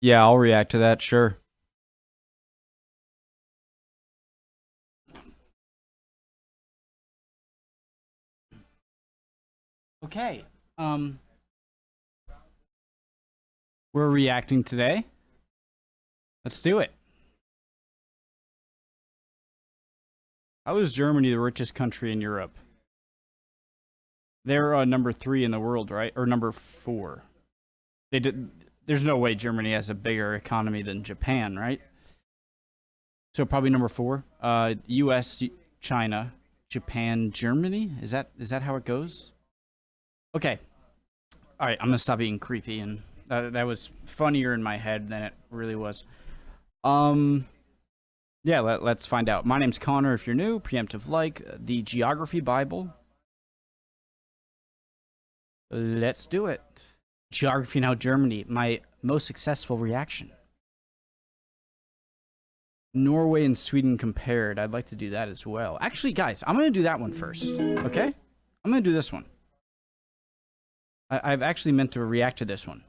Yeah, I'll react to that, sure. Okay. We're reacting today. Let's do it. How is Germany the richest country in Europe? They're number 3 in the world, right? Or number 4. They did. There's no way Germany has a bigger economy than Japan, right? So probably number 4. U.S., China, Japan, Germany. Is that how it goes? Okay. All right. I'm gonna stop being creepy, and that was funnier in my head than it really was. Yeah. Let's find out. My name's Connor. If you're new, preemptive like the Geography Bible. Let's do it. Geography now Germany. My most successful reaction. Norway and Sweden compared. I'd like to do that as well. Actually, guys, I'm going to do that one first. Okay? I'm going to do this one. I've actually meant to react to this one.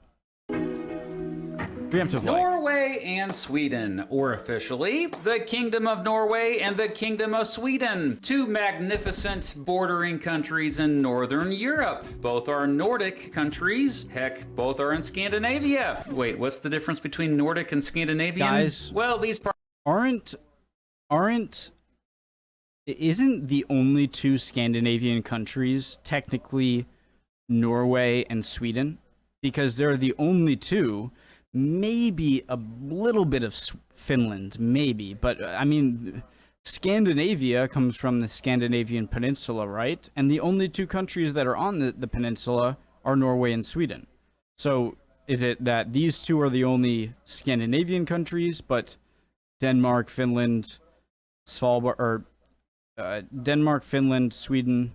Preemptive Norway and Sweden, or officially, the Kingdom of Norway and the Kingdom of Sweden, two magnificent bordering countries in Northern Europe. Both are Nordic countries. Heck, both are in Scandinavia. Wait, what's the difference between Nordic and Scandinavian? Guys, well, these isn't the only two Scandinavian countries technically Norway and Sweden? Because they're the only two. Maybe a little bit of Finland, maybe. But, I mean, Scandinavia comes from the Scandinavian peninsula, right? And the only two countries that are on the peninsula are Norway and Sweden. So, is it that these two are the only Scandinavian countries, but Denmark, Finland, Svalbard, or Denmark, Finland, Sweden,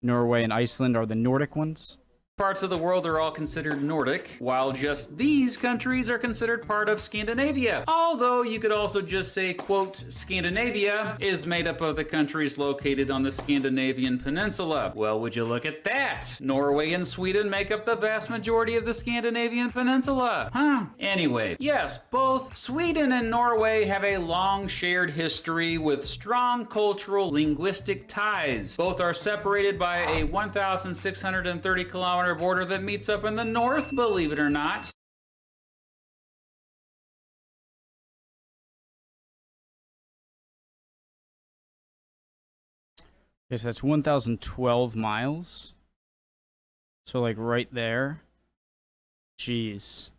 Norway, and Iceland are the Nordic ones? Parts of the world are all considered Nordic, while just these countries are considered part of Scandinavia. Although you could also just say, quote, Scandinavia is made up of the countries located on the Scandinavian peninsula. Well, would you look at that? Norway and Sweden make up the vast majority of the Scandinavian peninsula. Huh? Anyway, yes, both Sweden and Norway have a long shared history with strong cultural linguistic ties. Both are separated by a 1,630 kilometer border that meets up in the north, believe it or not. Okay, so that's 1,012 miles. So, like, right there. Jeez.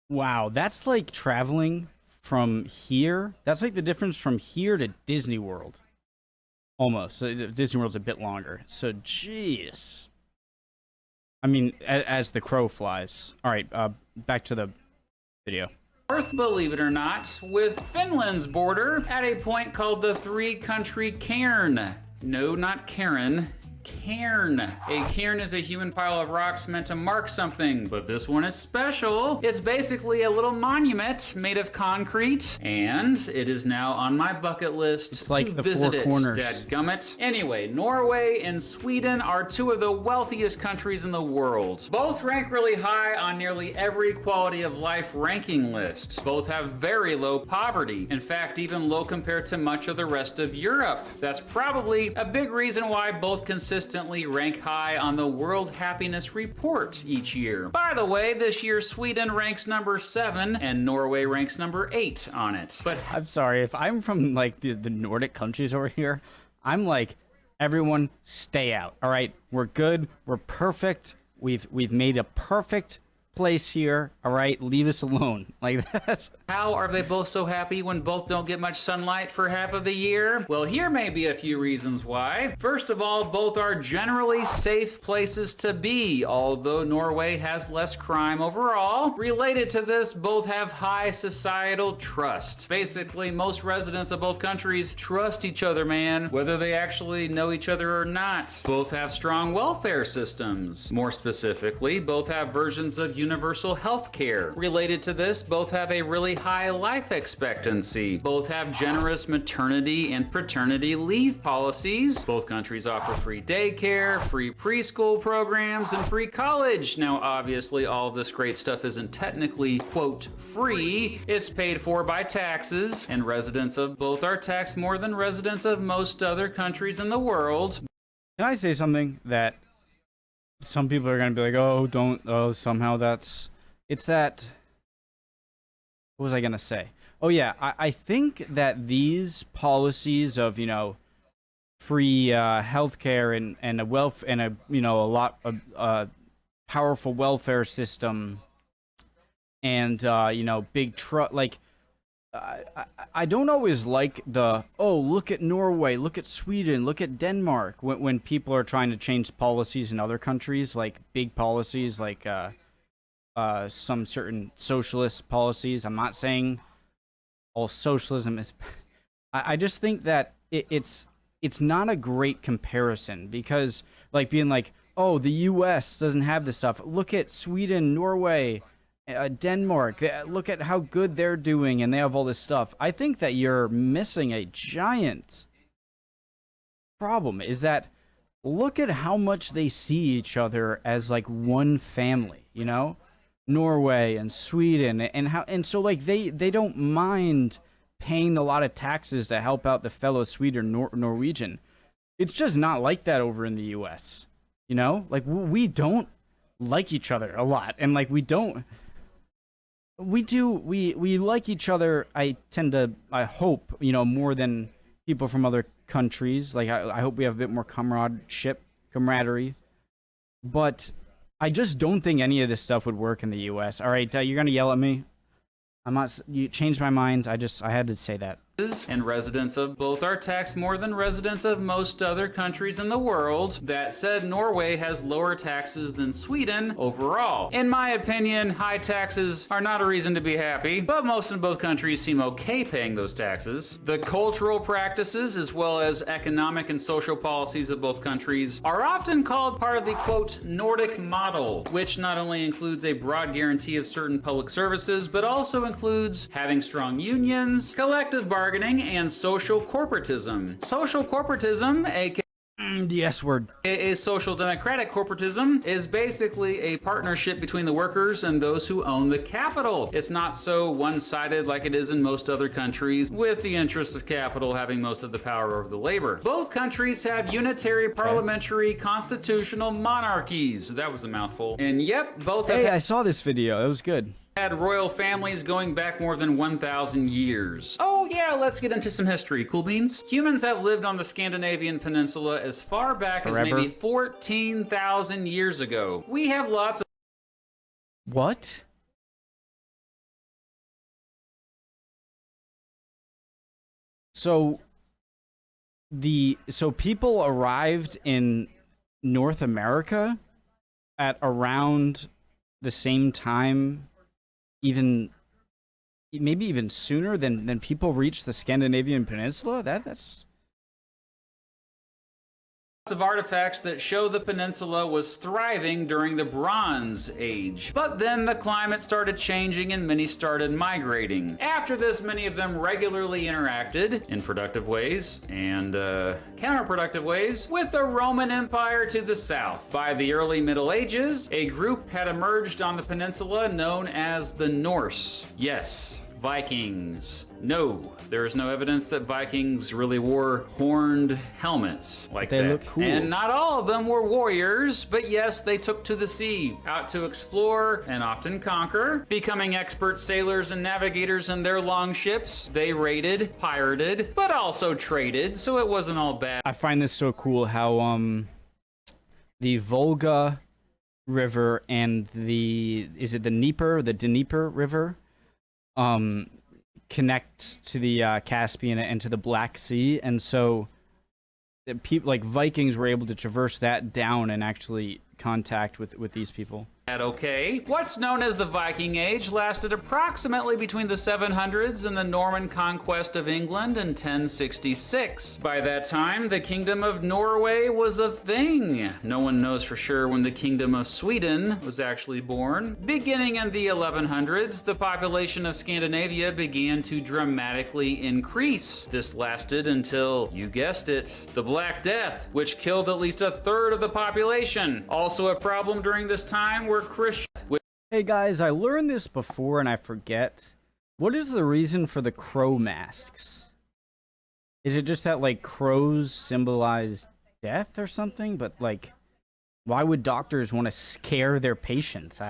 Wow, that's like traveling from here. That's like the difference from here to Disney World. Almost. So Disney World's a bit longer. So, jeez. I mean, as the crow flies. All right, back to the video. North, believe it or not, with Finland's border at a point called the three-country cairn. No, not Karen. Cairn. A cairn is a human pile of rocks meant to mark something, but this one is special. It's basically a little monument made of concrete, and it is now on my bucket list it's like to the visit Four it. Corners. Dadgummit. Anyway, Norway and Sweden are two of the wealthiest countries in the world. Both rank really high on nearly every quality of life ranking list. Both have very low poverty. In fact, even low compared to much of the rest of Europe. That's probably a big reason why both consistently rank high on the World Happiness Report each year. By the way, this year Sweden ranks number 7 and Norway ranks number 8 on it. But I'm sorry, if I'm from like the Nordic countries over here, I'm like, everyone stay out. All right, we're good, we're perfect. We've made a perfect place here. All right, leave us alone. Like that. How are they both so happy when both don't get much sunlight for half of the year? Well, here may be a few reasons why. First of all, both are generally safe places to be, although Norway has less crime overall. Related to this, both have high societal trust. Basically, most residents of both countries trust each other, man, whether they actually know each other or not. Both have strong welfare systems. More specifically, both have versions of universal health care. Related to this, both have a really high life expectancy. Both have generous maternity and paternity leave policies. Both countries offer free daycare, free preschool programs, and free college. Now, obviously, all of this great stuff isn't technically, quote, free. It's paid for by taxes, and residents of both are taxed more than residents of most other countries in the world. Can I say something that some people are going to be like, oh, somehow it's that, what was I going to say? Oh yeah, I think that these policies of, free healthcare and a powerful welfare system and, big like, I don't always like look at Norway, look at Sweden, look at Denmark when people are trying to change policies in other countries, like big policies, like some certain socialist policies. I'm not saying all socialism is. I just think that it's not a great comparison because like being like, oh, the U.S. doesn't have this stuff. Look at Sweden, Norway. Denmark, look at how good they're doing and they have all this stuff. I think that you're missing a giant problem is that look at how much they see each other as like one family, Norway and Sweden and so like they don't mind paying a lot of taxes to help out the fellow Swede or Norwegian. It's just not like that over in the US, like we don't like each other a lot and like we like each other. I hope, more than people from other countries. Like, I hope we have a bit more camaraderie. But I just don't think any of this stuff would work in the U.S. All right, you're going to yell at me. You changed my mind. I had to say that. And residents of both are taxed more than residents of most other countries in the world. That said, Norway has lower taxes than Sweden overall. In my opinion, high taxes are not a reason to be happy, but most in both countries seem okay paying those taxes. The cultural practices as well as economic and social policies of both countries are often called part of the, quote, Nordic model, which not only includes a broad guarantee of certain public services, but also includes having strong unions, collective bargaining, and social corporatism. Social corporatism, aka the S word. A social democratic corporatism is basically a partnership between the workers and those who own the capital. It's not so one-sided like it is in most other countries, with the interests of capital having most of the power over the labor. Both countries have unitary parliamentary constitutional monarchies. That was a mouthful. And yep, both have I saw this video. It was good. Had royal families going back more than 1,000 years. Oh yeah, let's get into some history. Cool beans? Humans have lived on the Scandinavian peninsula as far back as maybe 14,000 years ago. We have lots of... What? So people arrived in North America at around the same time, maybe even sooner than people reach the Scandinavian peninsula. That's of artifacts that show the peninsula was thriving during the Bronze Age. But then the climate started changing and many started migrating. After this, many of them regularly interacted in productive ways and counterproductive ways with the Roman Empire to the south. By the early Middle Ages, a group had emerged on the peninsula known as the Norse. Yes, Vikings. No, there is no evidence that Vikings really wore horned helmets like that. They look cool. And not all of them were warriors, but yes, they took to the sea, out to explore and often conquer, becoming expert sailors and navigators in their long ships. They raided, pirated, but also traded, so it wasn't all bad. I find this so cool how the Volga River and the Dnieper River connect to the Caspian and to the Black Sea, and so people like Vikings were able to traverse that down and actually contact with these people. Okay. What's known as the Viking Age lasted approximately between the 700s and the Norman conquest of England in 1066. By that time, the Kingdom of Norway was a thing. No one knows for sure when the Kingdom of Sweden was actually born. Beginning in the 1100s, the population of Scandinavia began to dramatically increase. This lasted until, you guessed it, the Black Death, which killed at least a third of the population. Also a problem during this time were Christians. Hey guys, I learned this before and I forget. What is the reason for the crow masks? Is it just that, like, crows symbolize death or something? But, like, why would doctors want to scare their patients?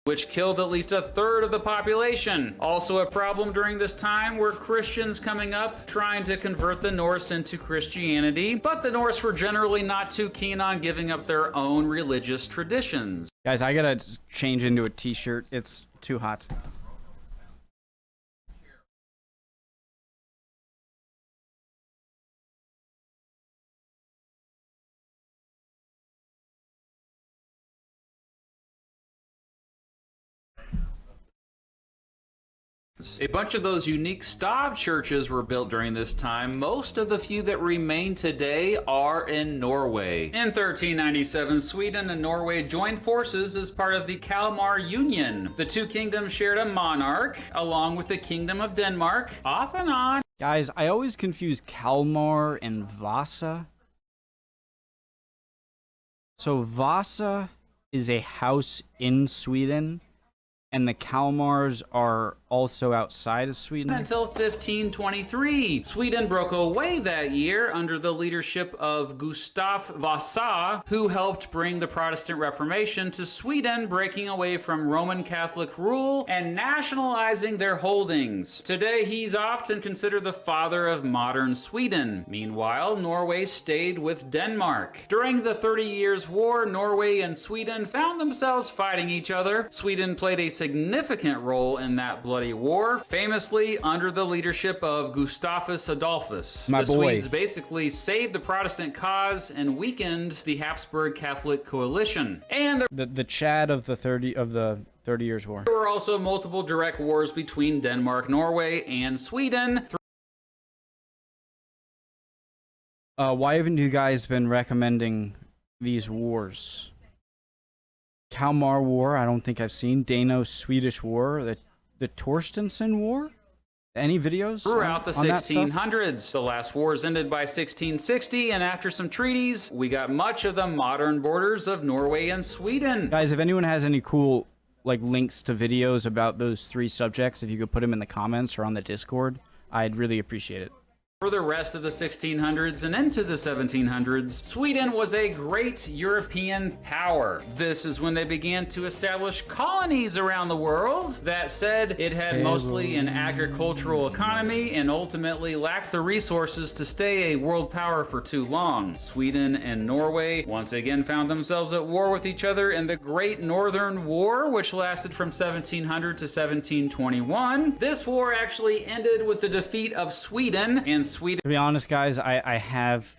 Which killed at least a third of the population. Also a problem during this time were Christians coming up trying to convert the Norse into Christianity, but the Norse were generally not too keen on giving up their own religious traditions. Guys, I gotta change into a t-shirt. It's too hot. A bunch of those unique Stav churches were built during this time. Most of the few that remain today are in Norway. In 1397, Sweden and Norway joined forces as part of the Kalmar Union. The two kingdoms shared a monarch, along with the Kingdom of Denmark, off and on. Guys, I always confuse Kalmar and Vasa. So Vasa is a house in Sweden, and the Kalmars are also outside of Sweden. Until 1523. Sweden broke away that year under the leadership of Gustav Vasa, who helped bring the Protestant Reformation to Sweden, breaking away from Roman Catholic rule and nationalizing their holdings. Today, he's often considered the father of modern Sweden. Meanwhile, Norway stayed with Denmark. During the 30 Years' War, Norway and Sweden found themselves fighting each other. Sweden played a significant role in that bloody war, famously under the leadership of Gustavus Adolphus. My the boy. Swedes basically saved the Protestant cause and weakened the Habsburg Catholic coalition. And The Chad of the 30 Years' War. there were also multiple direct wars between Denmark, Norway, and Sweden. Why haven't you guys been recommending these wars? Kalmar War, I don't think I've seen. Dano-Swedish War, the Torstenson War? Any videos Throughout the on that stuff? 1600s. The last wars ended by 1660, and after some treaties, we got much of the modern borders of Norway and Sweden. Guys, if anyone has any cool links to videos about those three subjects, if you could put them in the comments or on the Discord, I'd really appreciate it. For the rest of the 1600s and into the 1700s, Sweden was a great European power. This is when they began to establish colonies around the world. That said, it had mostly an agricultural economy and ultimately lacked the resources to stay a world power for too long. Sweden and Norway once again found themselves at war with each other in the Great Northern War, which lasted from 1700 to 1721. This war actually ended with the defeat of Sweden, and Sweden. To be honest, guys, I have...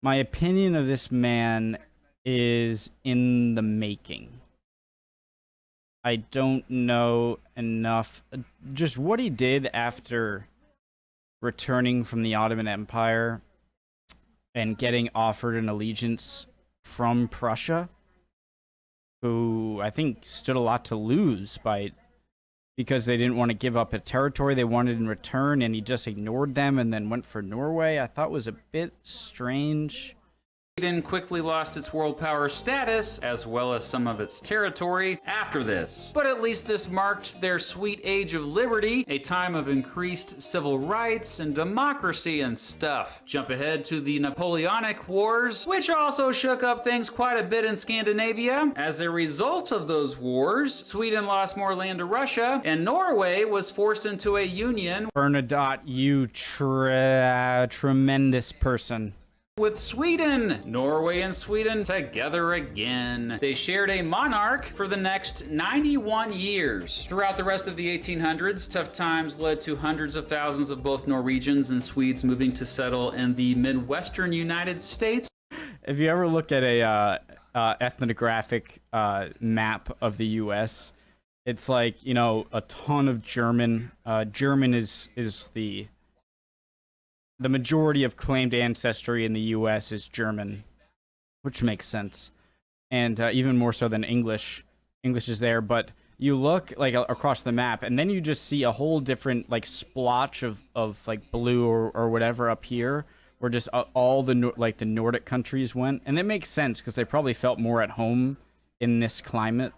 My opinion of this man is in the making. I don't know enough. Just what he did after returning from the Ottoman Empire and getting offered an allegiance from Prussia, who I think stood a lot to lose because they didn't want to give up a territory they wanted in return, and he just ignored them and then went for Norway. I thought was a bit strange. Sweden quickly lost its world power status, as well as some of its territory, after this. But at least this marked their sweet age of liberty, a time of increased civil rights and democracy and stuff. Jump ahead to the Napoleonic Wars, which also shook up things quite a bit in Scandinavia. As a result of those wars, Sweden lost more land to Russia, and Norway was forced into a union. Bernadotte, you tremendous person. with Sweden. Norway and Sweden together again. They shared a monarch for the next 91 years. Throughout the rest of the 1800s, tough times led to hundreds of thousands of both Norwegians and Swedes moving to settle in the Midwestern United States. If you ever look at a ethnographic map of the U.S., it's like, you know, a ton of German. German is the majority of claimed ancestry in the U.S. is German, which makes sense, and even more so than English. English is there, but you look like across the map, and then you just see a whole different like splotch of like blue or whatever up here, where just all the the Nordic countries went, and it makes sense because they probably felt more at home in this climate.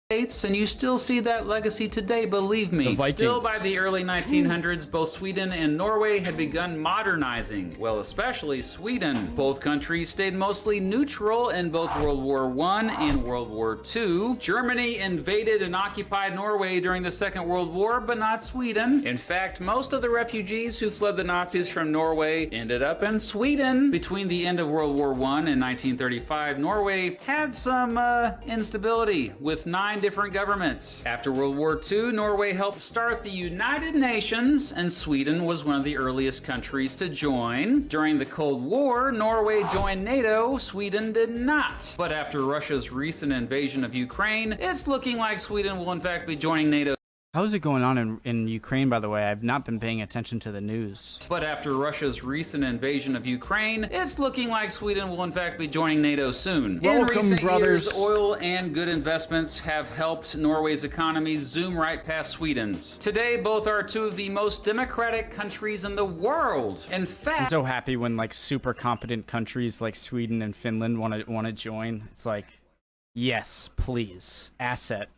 And you still see that legacy today, believe me. Still, by the early 1900s, both Sweden and Norway had begun modernizing. Well, especially Sweden. Both countries stayed mostly neutral in both World War I and World War II. Germany invaded and occupied Norway during the Second World War, but not Sweden. In fact, most of the refugees who fled the Nazis from Norway ended up in Sweden. Between the end of World War I and 1935, Norway had some instability with 9 different governments. After World War II, Norway helped start the United Nations, and Sweden was one of the earliest countries to join. During the Cold War, Norway joined NATO, Sweden did not. But after Russia's recent invasion of Ukraine, it's looking like Sweden will in fact be joining NATO. How's it going on in Ukraine, by the way? I've not been paying attention to the news. But after Russia's recent invasion of Ukraine, it's looking like Sweden will in fact be joining NATO soon. Welcome, in recent brothers. years, oil and good investments have helped Norway's economy zoom right past Sweden's. Today, both are 2 of the most democratic countries in the world. In fact, I'm so happy when like super competent countries like Sweden and Finland want to join. It's like, yes, please, asset.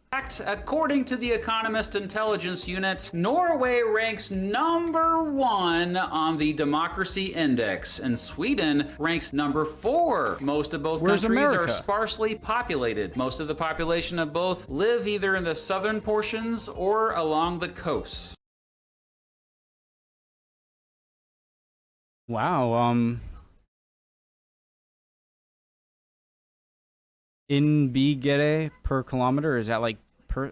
According to the Economist Intelligence Unit, Norway ranks number 1 on the Democracy Index, and Sweden ranks number 4. Most of both Where's countries America? are sparsely populated. Most of the population of both live either in the southern portions or along the coast. Wow, Innbyggere per kilometer, is that like per?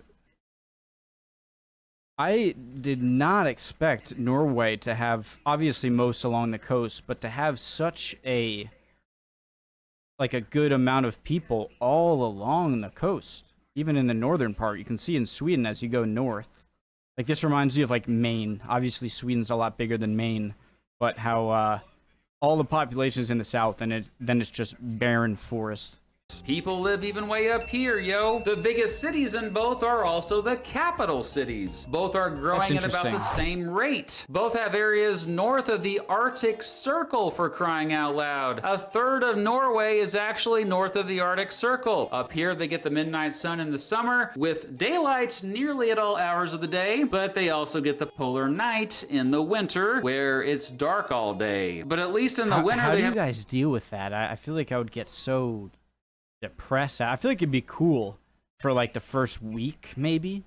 I did not expect Norway to have, obviously most along the coast, but to have such a good amount of people all along the coast, even in the northern part. You can see in Sweden as you go north. Like, this reminds you of like Maine. Obviously Sweden's a lot bigger than Maine, but how all the population is in the south, and then it's just barren forest. People live even way up here, yo. The biggest cities in both are also the capital cities. Both are growing at about the same rate. Both have areas north of the Arctic Circle, for crying out loud. A third of Norway is actually north of the Arctic Circle. Up here, they get the midnight sun in the summer with daylight nearly at all hours of the day, but they also get the polar night in the winter where it's dark all day. But at least in the winter, how do you guys deal with that? I feel like I would get so depressed. I feel like it'd be cool for like the first week maybe,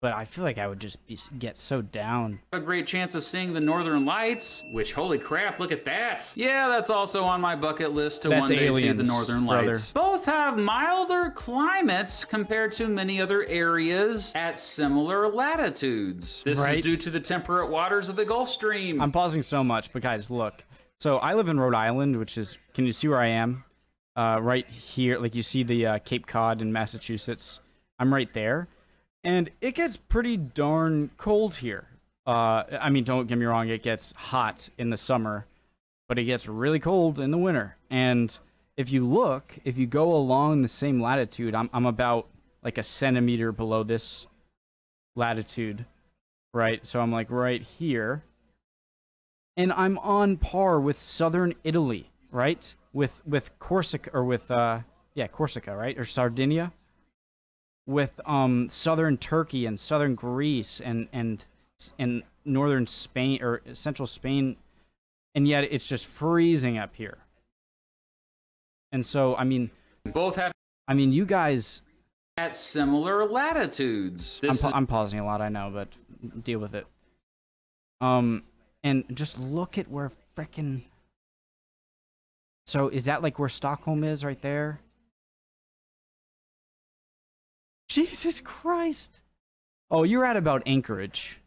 but I feel like I would just get so down. A great chance of seeing the Northern Lights, which, holy crap, look at that. Yeah, that's also on my bucket list to one day see the Northern Lights. Both have milder climates compared to many other areas at similar latitudes. This is due to the temperate waters of the Gulf Stream. I'm pausing so much, but guys, look. So I live in Rhode Island, which is, can you see where I am? Right here, like you see the Cape Cod in Massachusetts. I'm right there, and it gets pretty darn cold here. I mean, don't get me wrong, it gets hot in the summer, but it gets really cold in the winter. And if you go along the same latitude, I'm about like a centimeter below this latitude, right? So I'm like right here, and I'm on par with southern Italy, right? With Corsica, or with Corsica, right? Or Sardinia, with southern Turkey and southern Greece and northern Spain or central Spain, and yet it's just freezing up here. And so, I mean, you guys at similar latitudes. I'm pausing a lot, I know, but deal with it. And just look at where frickin' So is that like where Stockholm is right there? Jesus Christ. Oh, you're at about Anchorage.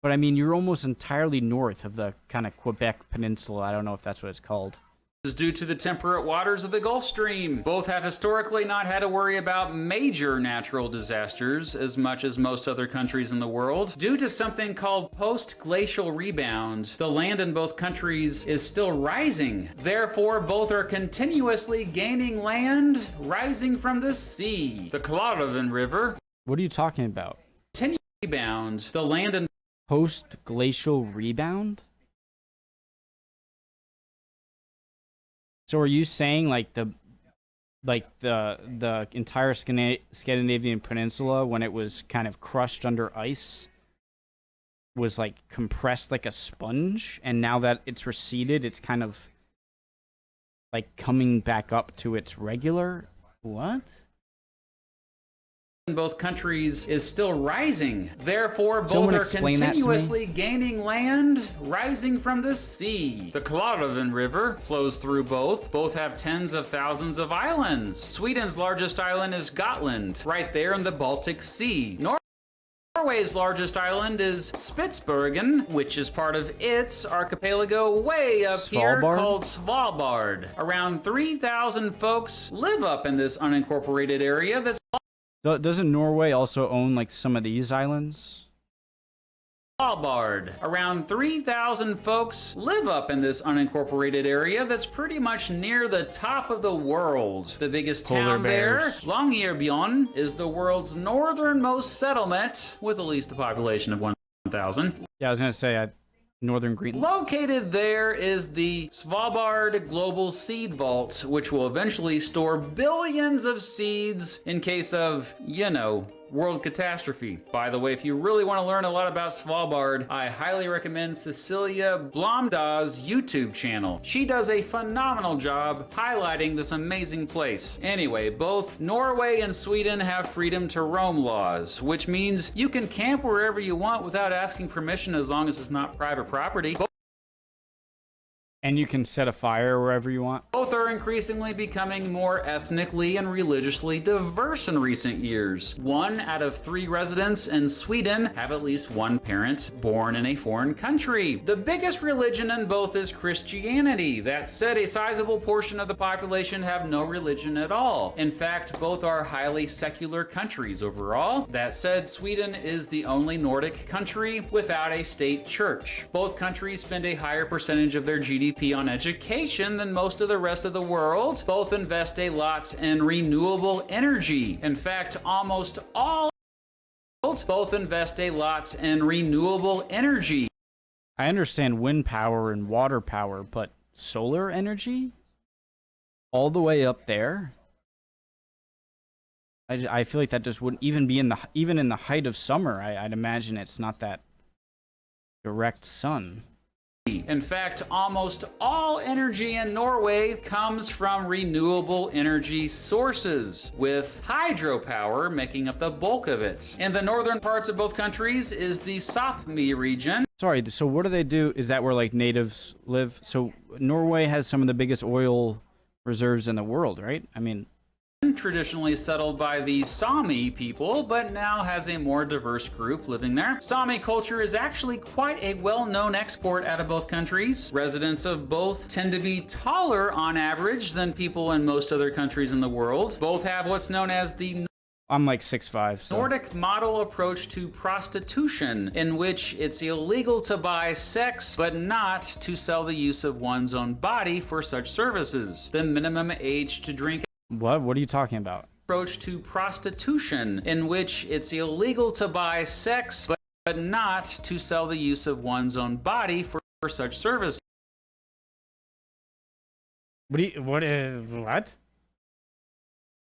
But I mean, you're almost entirely north of the kind of Quebec Peninsula. I don't know if that's what it's called. Is due to the temperate waters of the Gulf Stream. Both have historically not had to worry about major natural disasters as much as most other countries in the world. Due to something called post-glacial rebound, the land in both countries is still rising. Therefore, both are continuously gaining land, rising from the sea. The Klaröven River. What are you talking about? Continue rebound. The land in Post-glacial rebound? So are you saying like the entire Scandinavian peninsula, when it was kind of crushed under ice, was like compressed like a sponge, and now that it's receded, it's kind of like coming back up to its regular? What? in both countries is still rising. Therefore, both Someone are explain that to me. continuously gaining land, rising from the sea. The Klaröven River flows through both. Both have tens of thousands of islands. Sweden's largest island is Gotland, right there in the Baltic Sea. Norway's largest island is Spitsbergen, which is part of its archipelago way up here called Svalbard. Around 3,000 folks live up in this unincorporated area that's Doesn't Norway also own like some of these islands? Svalbard. Around 3,000 folks live up in this unincorporated area that's pretty much near the top of the world. The biggest town there, Longyearbyen, is the world's northernmost settlement with at least a population of 1,000. Yeah, I was gonna say northern Greenland. Located there is the Svalbard Global Seed Vault, which will eventually store billions of seeds in case of, you know, world catastrophe. By the way, if you really want to learn a lot about Svalbard, I highly recommend Cecilia Blomda's YouTube channel. She does a phenomenal job highlighting this amazing place. Anyway, both Norway and Sweden have freedom to roam laws, which means you can camp wherever you want without asking permission as long as it's not private property. And you can set a fire wherever you want. Both are increasingly becoming more ethnically and religiously diverse in recent years. 1 out of 3 residents in Sweden have at least one parent born in a foreign country. The biggest religion in both is Christianity. That said, a sizable portion of the population have no religion at all. In fact, both are highly secular countries overall. That said, Sweden is the only Nordic country without a state church. Both countries spend a higher percentage of their GDP on education than most of the rest of the world. Both invest a lot in renewable energy. In fact, almost all both invest a lot in renewable energy. I understand wind power and water power, but solar energy? All the way up there? I feel like that just wouldn't even be even in the height of summer. I'd imagine it's not that direct sun. In fact, almost all energy in Norway comes from renewable energy sources, with hydropower making up the bulk of it. In the northern parts of both countries is the Sapmi region. Sorry, so what do they do? Is that where like natives live? So Norway has some of the biggest oil reserves in the world, right? I mean, Traditionally settled by the Sami people, but now has a more diverse group living there. Sami culture is actually quite a well-known export out of both countries. Residents of both tend to be taller on average than people in most other countries in the world. Both have what's known as the I'm like 6'5", so. Nordic model approach to prostitution, in which it's illegal to buy sex, but not to sell the use of one's own body for such services. The minimum age to drink What are you talking about? Approach to prostitution, in which it's illegal to buy sex, but not to sell the use of one's own body for such service. What?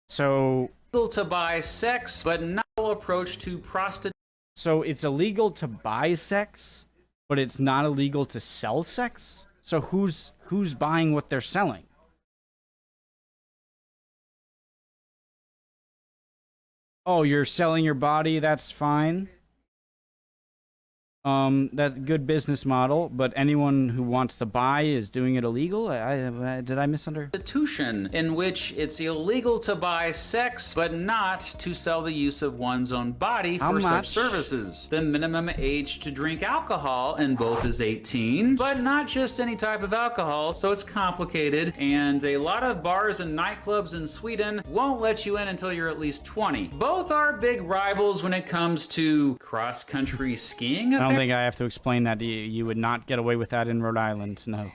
So Illegal to buy sex, but not approach to prostitution. So it's illegal to buy sex, but it's not illegal to sell sex? So who's buying what they're selling? Oh, you're selling your body, that's fine. That good business model, but anyone who wants to buy is doing it illegal. Did I misunderstand? Constitution in which it's illegal to buy sex, but not to sell the use of one's own body How for such much? services. The minimum age to drink alcohol in both is 18, but not just any type of alcohol, so it's complicated, and a lot of bars and nightclubs in Sweden won't let you in until you're at least 20. Both are big rivals when it comes to cross-country skiing. I don't think I have to explain that to you. You would not get away with that in Rhode Island, no.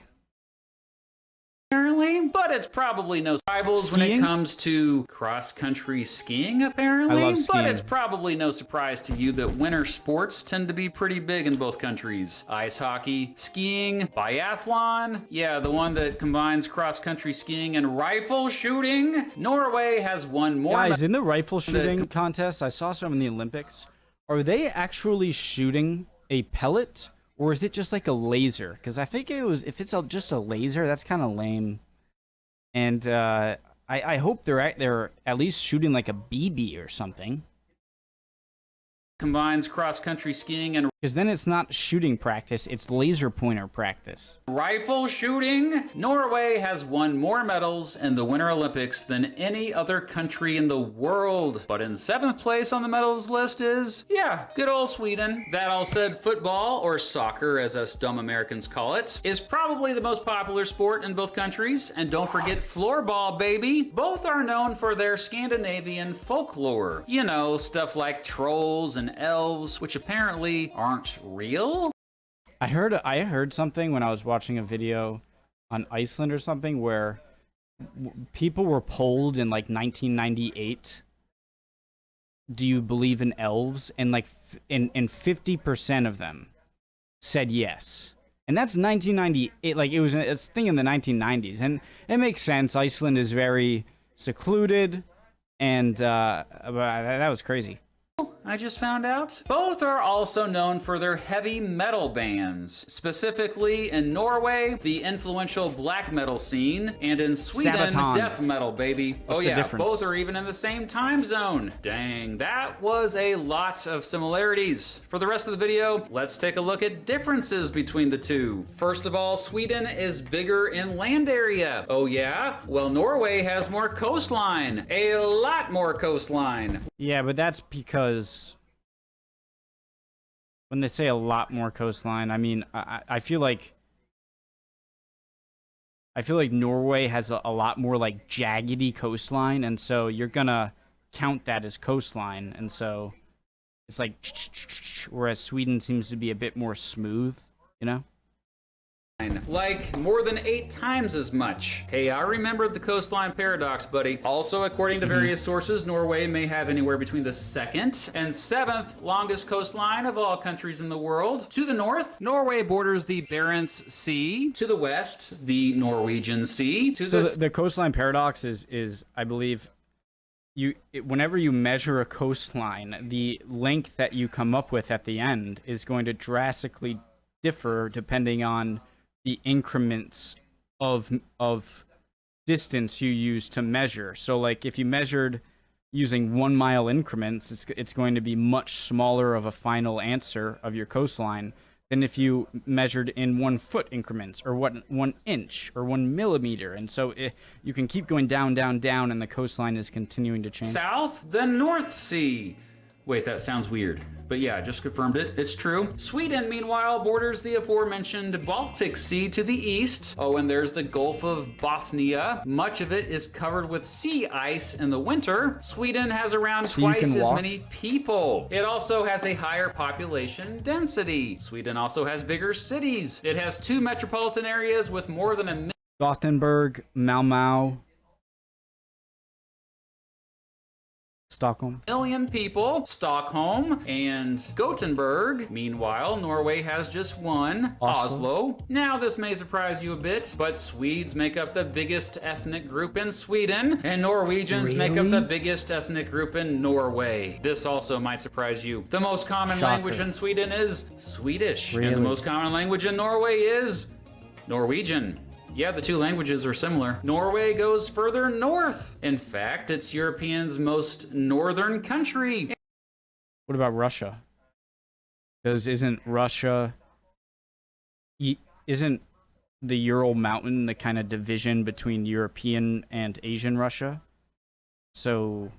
Apparently, but it's probably no rivals when it Skiing? comes to cross-country skiing, apparently. I love But skiing. it's probably no surprise to you that winter sports tend to be pretty big in both countries. Ice hockey, skiing, biathlon, yeah, the one that combines cross-country skiing and rifle shooting. Norway has won more Guys, in the rifle shooting contest, I saw some in the Olympics. Are they actually shooting a pellet, or is it just like a laser? Because I think if it's just a laser, that's kind of lame. And I hope they're at least shooting like a BB or something. combines cross-country skiing and Because then it's not shooting practice, it's laser pointer practice. rifle shooting. Norway has won more medals in the Winter Olympics than any other country in the world. But in 7th place on the medals list is, yeah, good old Sweden. That all said, football, or soccer as us dumb Americans call it, is probably the most popular sport in both countries. And don't forget floorball, baby. Both are known for their Scandinavian folklore. You know, stuff like trolls and elves, which apparently aren't real. I heard something when I was watching a video on Iceland or something where people were polled in like 1998. Do you believe in elves? And like in 50% of them said yes. And that's 1998. Like it was a thing in the 1990s, and it makes sense. Iceland is very secluded, and that was crazy. I just found out. Both are also known for their heavy metal bands, specifically in Norway, the influential black metal scene, and in Sweden, Sabaton. death metal, baby. What's the difference? Both are even in the same time zone. Dang, that was a lot of similarities. For the rest of the video, let's take a look at differences between the two. First of all, Sweden is bigger in land area. Oh yeah? Well, Norway has more coastline. A lot more coastline. Yeah, but that's because when they say a lot more coastline, I mean, I feel like Norway has a lot more like jaggedy coastline, and so you're gonna count that as coastline, and so it's like, whereas Sweden seems to be a bit more smooth, you know? Like more than 8 times as much. Hey, I remembered the coastline paradox, buddy. Also, according to various sources, Norway may have anywhere between the 2nd and 7th longest coastline of all countries in the world. To the north, Norway borders the Barents Sea. To the west, the Norwegian Sea. So the coastline paradox is I believe, whenever you measure a coastline, the length that you come up with at the end is going to drastically differ depending on the increments of distance you use to measure. So like if you measured using 1 mile increments, it's going to be much smaller of a final answer of your coastline than if you measured in 1 foot increments, or 1 inch, or 1 millimeter. And so you can keep going down, down, down, and the coastline is continuing to change. South, the North Sea. Wait, that sounds weird. But yeah, just confirmed it. It's true. Sweden, meanwhile, borders the aforementioned Baltic Sea to the east. Oh, and there's the Gulf of Bothnia. Much of it is covered with sea ice in the winter. Sweden has around twice as many people. It also has a higher population density. Sweden also has bigger cities. It has 2 metropolitan areas with more than 1 million. Gothenburg, Malmö, Stockholm. People. Stockholm and Gothenburg. Meanwhile, Norway has just 1. Oslo. Now, this may surprise you a bit, but Swedes make up the biggest ethnic group in Sweden, and Norwegians make up the biggest ethnic group in Norway. This also might surprise you. The most common language in Sweden is Swedish, and the most common language in Norway is Norwegian. Yeah, the 2 languages are similar. Norway goes further north. In fact, it's Europe's most northern country. What about Russia? Because isn't the Ural Mountain the kind of division between European and Asian Russia? So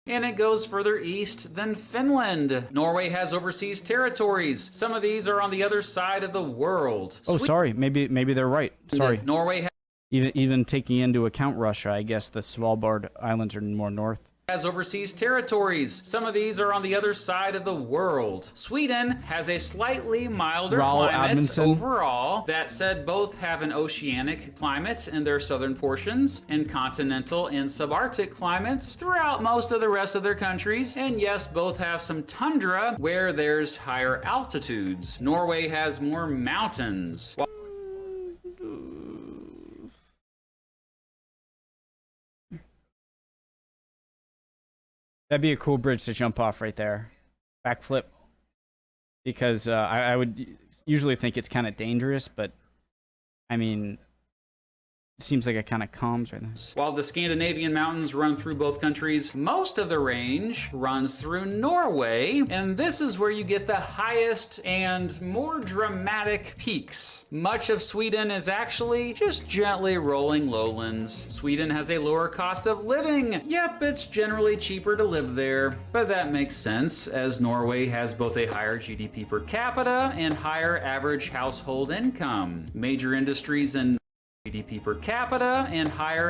And it goes further east than Finland. Norway has overseas territories. Some of these are on the other side of the world. sorry, maybe they're right. Sorry. Norway Even taking into account Russia, I guess the Svalbard Islands are more north. has overseas territories. Some of these are on the other side of the world. Sweden has a slightly milder climate overall. That said, both have an oceanic climate in their southern portions and continental and subarctic climates throughout most of the rest of their countries. And yes, both have some tundra where there's higher altitudes. Norway has more mountains. That'd be a cool bridge to jump off right there. Backflip. Because I would usually think it's kind of dangerous, but I mean, it seems like it kind of calms right now. While the Scandinavian mountains run through both countries, most of the range runs through Norway, and this is where you get the highest and more dramatic peaks. Much of Sweden is actually just gently rolling lowlands. Sweden has a lower cost of living. Yep, it's generally cheaper to live there, but that makes sense as Norway has both a higher GDP per capita and higher average household income. Major industries and GDP per capita and higher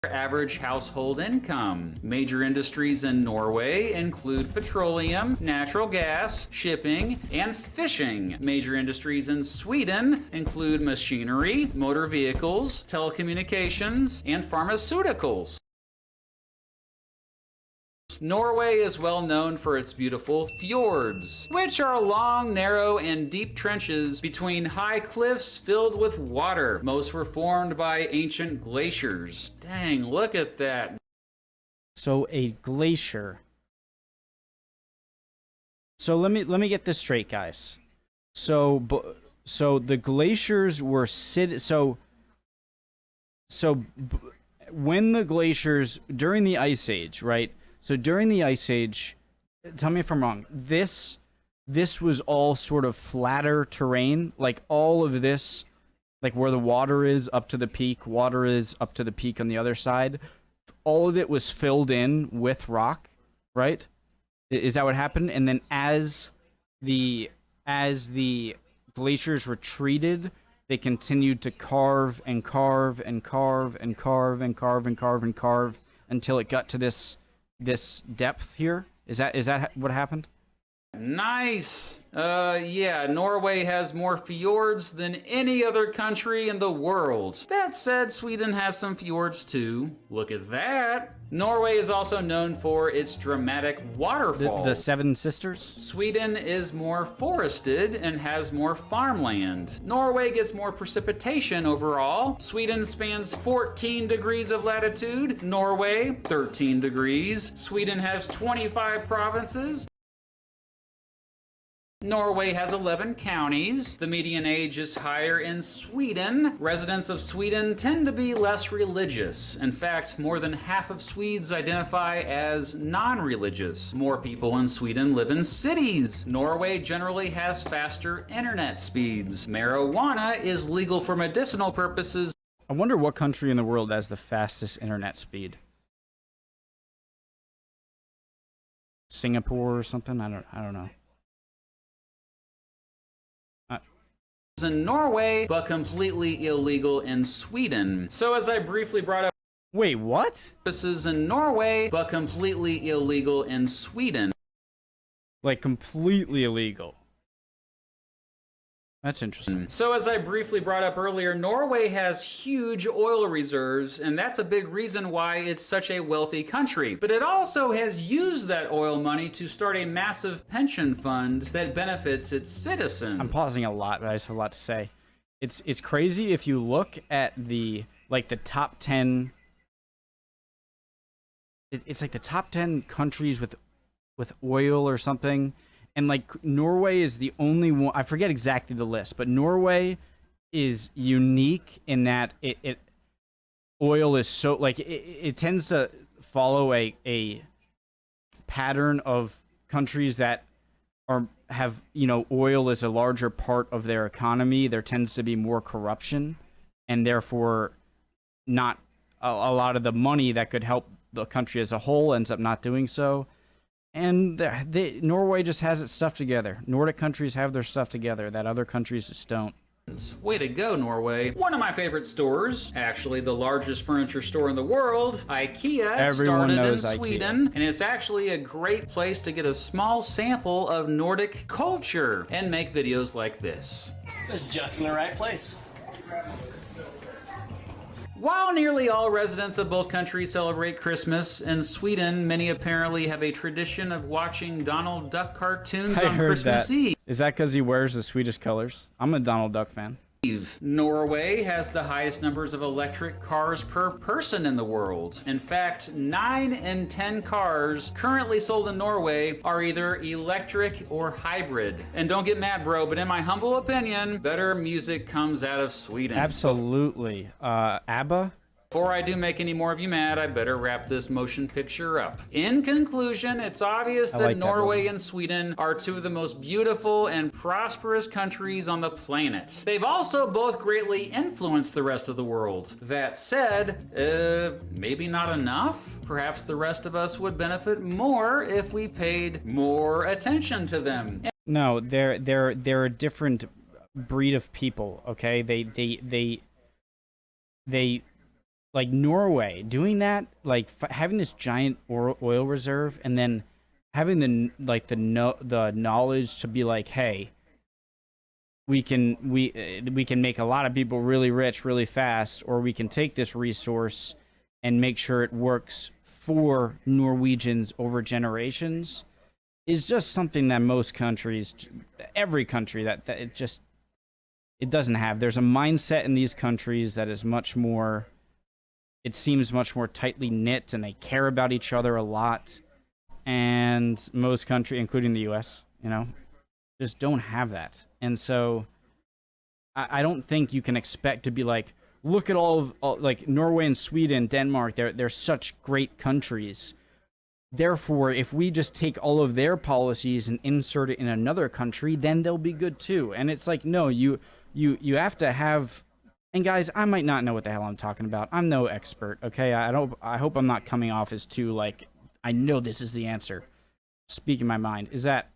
average household income. Major industries in Norway include petroleum, natural gas, shipping, and fishing. Major industries in Sweden include machinery, motor vehicles, telecommunications, and pharmaceuticals. Norway is well known for its beautiful fjords, which are long, narrow, and deep trenches between high cliffs filled with water. Most were formed by ancient glaciers. Dang, look at that. So a glacier. So let me get this straight, guys. So the glaciers were when the glaciers during the Ice Age, right? So during the Ice Age, tell me if I'm wrong, this was all sort of flatter terrain, like all of this, like where the water is up to the peak, water is up to the peak on the other side, all of it was filled in with rock, right? Is that what happened? And then as the glaciers retreated, they continued to carve and carve and carve and carve and carve and carve and carve until it got to this depth here. Is that what happened? Nice. Yeah, Norway has more fjords than any other country in the world. That said, Sweden has some fjords too. Look at that. Norway is also known for its dramatic waterfalls. The Seven Sisters? Sweden is more forested and has more farmland. Norway gets more precipitation overall. Sweden spans 14 degrees of latitude. Norway, 13 degrees. Sweden has 25 provinces. Norway has 11 counties. The median age is higher in Sweden. Residents of Sweden tend to be less religious. In fact, more than half of Swedes identify as non-religious. More people in Sweden live in cities. Norway generally has faster internet speeds. Marijuana is legal for medicinal purposes. I wonder what country in the world has the fastest internet speed. Singapore or something? I don't know. In Norway, but completely illegal in Sweden. So as I briefly brought up, wait, what? This is in Norway, but completely illegal in Sweden. Like completely illegal. That's interesting. So as I briefly brought up earlier, Norway has huge oil reserves, and that's a big reason why it's such a wealthy country. But it also has used that oil money to start a massive pension fund that benefits its citizens. I'm pausing a lot, but I just have a lot to say. It's crazy if you look at the top 10. It's like the top 10 countries with oil or something. And like Norway is the only one, I forget exactly the list, but Norway is unique in that it oil is so like it tends to follow a pattern of countries that have, you know, oil as a larger part of their economy, there tends to be more corruption, and therefore not a lot of the money that could help the country as a whole ends up not doing so. And Norway just has its stuff together. Nordic countries have their stuff together that other countries just don't. Way to go, Norway. One of my favorite stores, actually the largest furniture store in the world, IKEA, Everyone started in knows Sweden, IKEA. and it's actually a great place to get a small sample of Nordic culture and make videos like this. It's just in the right place. While nearly all residents of both countries celebrate Christmas, in Sweden, many apparently have a tradition of watching Donald Duck cartoons on Christmas Eve. Is that because he wears the Swedish colors? I'm a Donald Duck fan. Norway has the highest numbers of electric cars per person in the world. In fact, 9 in 10 cars currently sold in Norway are either electric or hybrid. And don't get mad, bro, but in my humble opinion, better music comes out of Sweden. Absolutely. ABBA? Before I do make any more of you mad, I better wrap this motion picture up. In conclusion, it's obvious that Norway and Sweden are two of the most beautiful and prosperous countries on the planet. They've also both greatly influenced the rest of the world. That said, maybe not enough? Perhaps the rest of us would benefit more if we paid more attention to them. No, they're a different breed of people, okay? They like Norway, doing that, like having this giant oil reserve, and then having the knowledge to be like, hey, we can make a lot of people really rich really fast, or we can take this resource and make sure it works for Norwegians over generations, is just something that most countries, every country, that it doesn't have. There's a mindset in these countries that is much more. It seems much more tightly knit, and they care about each other a lot. And most countries, including the U.S., you know, just don't have that. And so I don't think you can expect to be like, look at all like Norway and Sweden, Denmark, they're such great countries. Therefore, if we just take all of their policies and insert it in another country, then they'll be good too. And it's like, no, you have to have. And guys, I might not know what the hell I'm talking about. I'm no expert, okay? I hope I'm not coming off as too, like, I know this is the answer. Speaking my mind. Is that...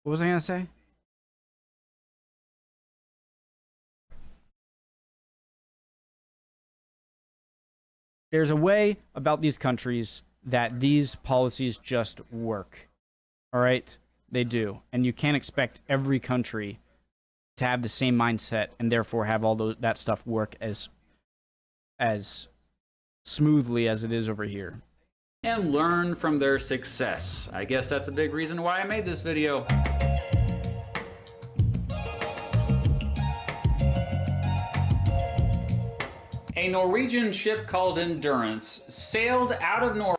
What was I going to say? There's a way about these countries that these policies just work. All right? They do. And you can't expect every country to have the same mindset and therefore have all that stuff work as smoothly as it is over here. And learn from their success. I guess that's a big reason why I made this video. A Norwegian ship called Endurance sailed out of Norway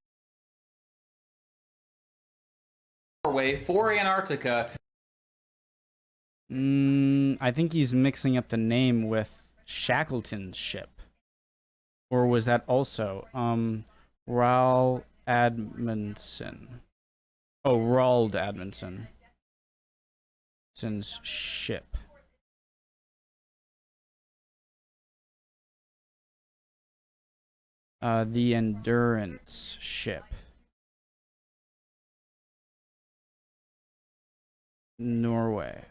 for Antarctica. I think he's mixing up the name with Shackleton's ship. Or was that also Roald Amundsen? Oh, Roald Amundsen's ship. The Endurance ship. Norway.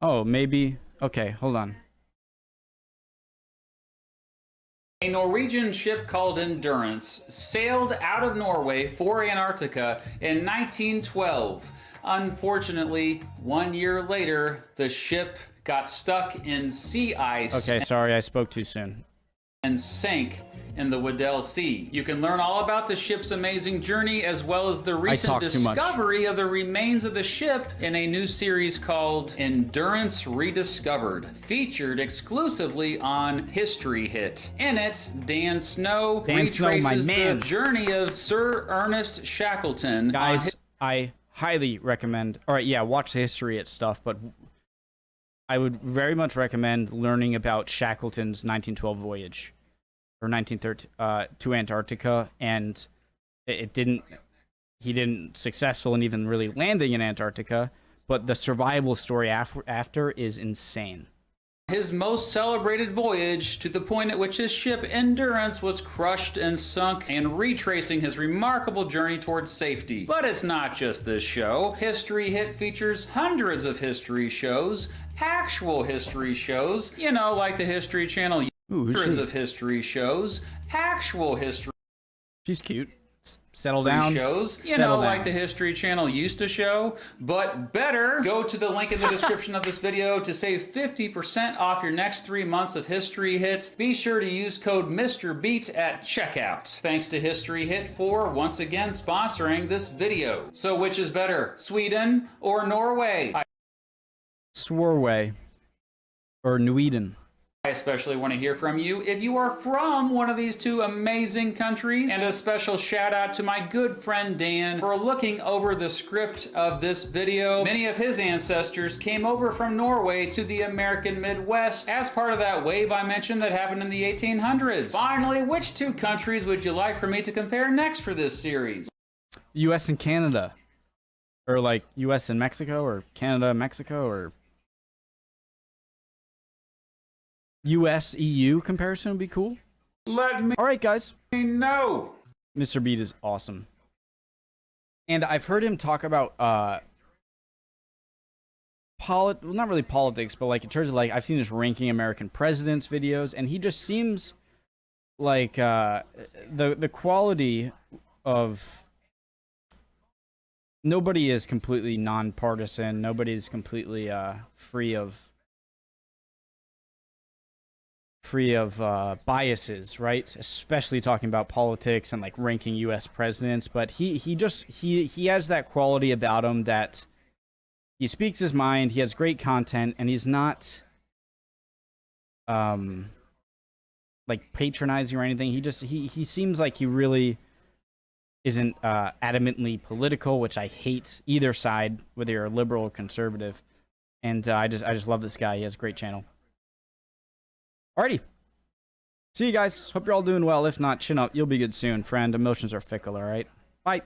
Oh, maybe. Okay, hold on. A Norwegian ship called Endurance sailed out of Norway for Antarctica in 1912. Unfortunately, 1 year later, the ship got stuck in sea ice. Okay, sorry, I spoke too soon. And sank in the Weddell Sea. You can learn all about the ship's amazing journey as well as the recent discovery of the remains of the ship in a new series called Endurance Rediscovered, featured exclusively on History Hit. In it, Dan Snow retraces the journey of Sir Ernest Shackleton. Guys, I highly recommend. All right, yeah, watch the History Hit stuff, but I would very much recommend learning about Shackleton's 1912 voyage, or 1913 to Antarctica, and it didn't. He didn't successful in even really landing in Antarctica, but the survival story after is insane. His most celebrated voyage, to the point at which his ship Endurance was crushed and sunk, and retracing his remarkable journey towards safety. But it's not just this show. History Hit features hundreds of history shows, actual history shows, you know, like the History Channel. Hundreds of history shows, actual history. She's cute. Settle down. Shows, you Settle know, down. like the History Channel used to show, but better. Go to the link in the description of this video to save 50% off your next 3 months of History Hit. Be sure to use code MrBeat at checkout. Thanks to History Hit for once again sponsoring this video. So which is better, Sweden or Norway? Swarway or Nweden. I especially want to hear from you if you are from one of these two amazing countries. And a special shout out to my good friend Dan for looking over the script of this video. Many of his ancestors came over from Norway to the American Midwest as part of that wave I mentioned that happened in the 1800s. Finally, which two countries would you like for me to compare next for this series? US and Canada. Or like US and Mexico, or Canada and Mexico, or US EU comparison would be cool. Let me All right, guys. know. Mr. Beat is awesome. And I've heard him talk about well, not really politics, but like in terms of like I've seen his ranking American presidents videos, and he just seems like the quality of nobody is completely nonpartisan, nobody is completely free of biases, right? Especially talking about politics and like ranking U.S. presidents, but he has that quality about him that he speaks his mind. He has great content, and he's not like patronizing or anything. He seems like he really isn't adamantly political, which I hate either side, whether you're a liberal or conservative. And I just love this guy. He has a great channel. Alrighty. See you guys. Hope you're all doing well. If not, chin up. You'll be good soon, friend. Emotions are fickle, alright? Bye.